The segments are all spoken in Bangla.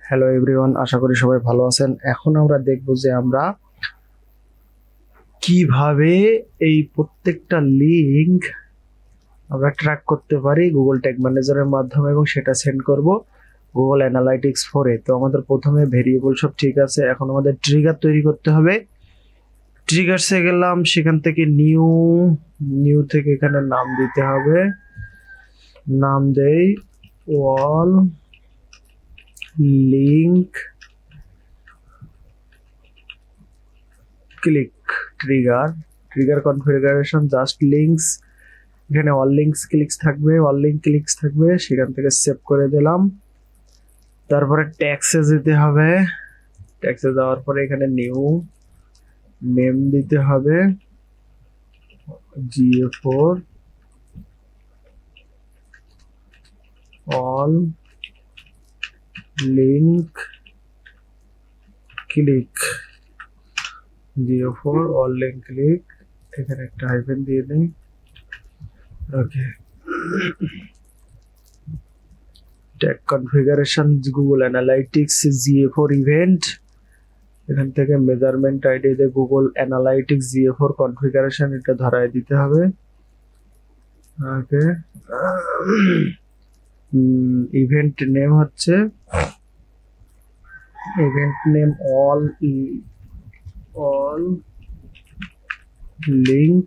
হ্যালো এভরিওয়ান, আশা করি সবাই ভালো আছেন। এখন আমরা দেখব যে আমরা কিভাবে এই প্রত্যেকটা লিংক আমরা ট্র্যাক করতে পারি গুগল ট্যাগ ম্যানেজারের মাধ্যমে এবং সেটা সেন্ড করব গুগল অ্যানালাইটিক্স 4-এ। তো আমাদের প্রথমে ভেরিয়েবল সব ঠিক আছে, এখন আমাদের ট্রিগার তৈরি করতে হবে। ট্রিগারসে গেলাম, সেখান থেকে নিউ থেকে এখানে নাম দিতে হবে। নাম দেই all link click trigger configuration just links. এখানে অল লিংকস ক্লিকস থাকবে, সেখান থেকে সেভ করে দিলাম। তারপরে ট্যাক্সে যেতে হবে, ট্যাক্সে যাওয়ার পরে এখানে নিউ নেম দিতে হবে GA4 all link click, GA4 all link click. এখানে একটা হাইফেন দিয়ে দিই। Okay, tag configuration Google Analytics GA4 event. এখান থেকে মেজারমেন্ট আইডি দিয়ে গুগল অ্যানালাইটিক্স GA4 কনফিগারেশন এটা ধরায় দিতে হবে। ওকে, ইভেন্ট নেম হচ্ছে all link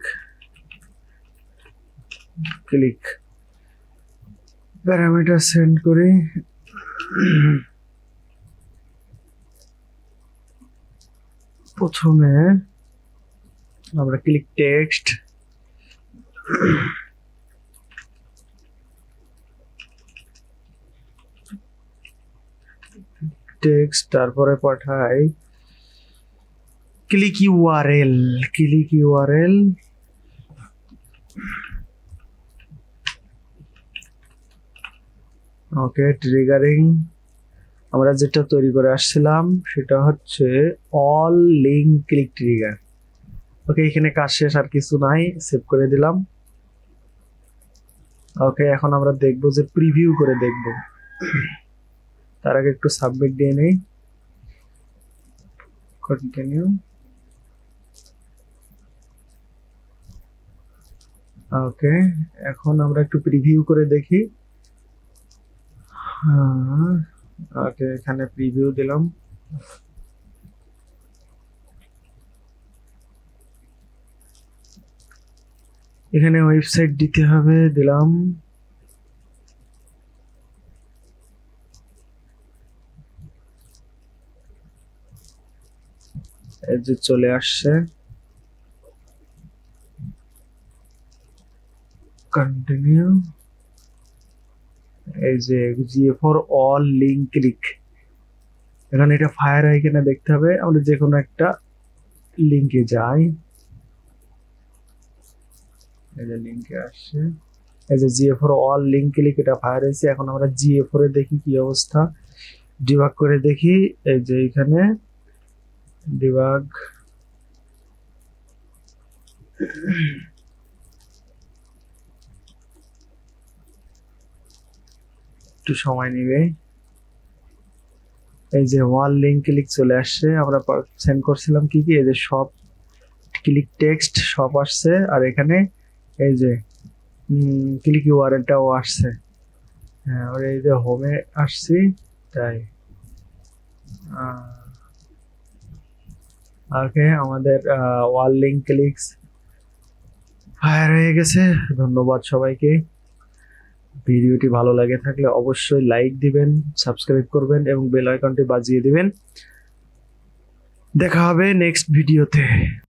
click. Parameter send করি। প্রথমে আমরা ক্লিক টেক্সট তারপরে পাঠাই ক্লিক ইউআরএল। ওকে, ট্রিগারিং আমরা যেটা তৈরি করে আসছিলাম সেটা হচ্ছে অল লিংক ক্লিক ট্রিগার। ওকে, এখানে কাজ শেষ, আর কিছু নাই, সেভ করে দিলাম। ওকে, এখন আমরা দেখব যে প্রিভিউ করে দেখব। তার আগে একটু সাবমিট দিয়ে নেই। কন্টিনিউ। ওকে, এখন আমরা একটু প্রিভিউ করে দেখি। ওকে, এখানে প্রিভিউ দিলাম। এখানে ওয়েবসাইট দিতে হবে, দিলাম। এই যে চলে আসছে। কন্টিনিউ। এই যে GA4 অল লিংক ক্লিক, এখানে এটা ফায়ার আইকনে দেখতে হবে। আমরা যে কোনো একটা লিংকে যাই। এই যে লিংকে আসছে, এই যে GA4 অল লিংক ক্লিক, এটা ফায়ার হয়েছে। এখন আমরা GA4 এ দেখি কি অবস্থা, ডিবাগ করে দেখি। এই যে এখানে ডিবাগ, একটু সময় নেবে। এই যে ওয়াল লিংক ক্লিক চলে আসছে। আমরা সেন্ড করছিলাম কি এই যে সব ক্লিক টেক্সট সব আসছে, আর এখানে এই যে ক্লিক ইউআরএলটাও আসছে। হ্যাঁ, আর এই যে হোমে আসছি তাই। ওকে, আমাদের ওয়াল লিংক ক্লিকস ফায়ার হয়ে গেছে। ধন্যবাদ সবাইকে। ভিডিওটি ভালো লাগে থাকলে অবশ্যই লাইক দিবেন, সাবস্ক্রাইব করবেন এবং বেল আইকনটি বাজিয়ে দিবেন। দেখা হবে নেক্সট ভিডিওতে।